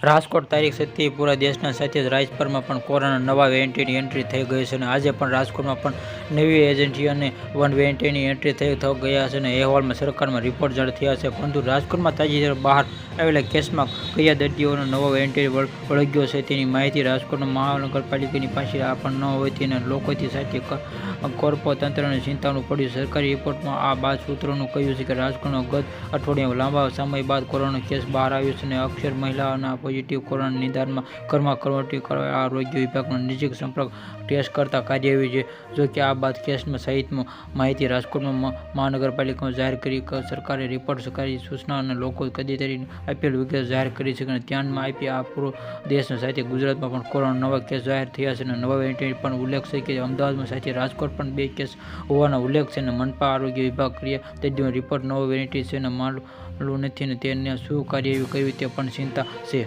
રાજકોટ તારીખ 7 પૂરા દેશના સાથે જ રાજ્યભરમાં પણ કોરોના નવા વેરિયન્ટની એન્ટ્રી થઈ ગઈ છે અને આજે પણ રાજકોટમાં પણ નવી એજન્સી અને વન વેરિયન્ટની એન્ટ્રી થઈ ગયા છે અને અહેવાલમાં સરકારમાં રિપોર્ટ જાહેર થયા છે. પરંતુ રાજકોટમાં તાજેતરમાં બહાર આવેલા કેસમાં કયા દર્દીઓનો નવો વેરિયન્ટ વળગ્યો છે તેની માહિતી રાજકોટ મહાનગરપાલિકાની પાસે પણ ન હોય તેના લોકોથી સાથે કોર્પો તંત્રને ચિંતાનું પડ્યું. સરકારી રિપોર્ટમાં આ બાદ સૂત્રોનું કહ્યું છે કે રાજકોટમાં ગત અઠવાડિયામાં લાંબા સમય બાદ કોરોના કેસ બહાર આવ્યો છે અને અક્ષર મહિલાઓના પોઝિટિવ કોરોના નિદાનમાં ઘરમાં કરવટી કરવા આરોગ્ય વિભાગનો નજીક સંપર્ક ટેસ્ટ કરતા કાર્યવાહી જો કે આ બાદ કેસમાં સહિતમાં માહિતી રાજકોટમાં મહાનગરપાલિકામાં જાહેર કરી. સરકારે રિપોર્ટ સરકારી સૂચના અને લોકો કદીતરી આપેલ વિગત જાહેર કરી છે અને ધ્યાનમાં આપી આ પૂરો દેશના સાથે ગુજરાતમાં પણ કોરોના નવા કેસ જાહેર થયા છે અને નવા વેરિયન્ટ પણ ઉલ્લેખ છે કે અમદાવાદમાં સાથે રાજકોટ પણ 2 કેસ હોવાનો ઉલ્લેખ છે અને મનપા આરોગ્ય વિભાગ ક્રિયા દર્દીઓનો રિપોર્ટ નવો વેરિયન્ટ છે અને માલુમ નથી અને તેને શું કાર્યવાહી કરવી તે પણ ચિંતા છે.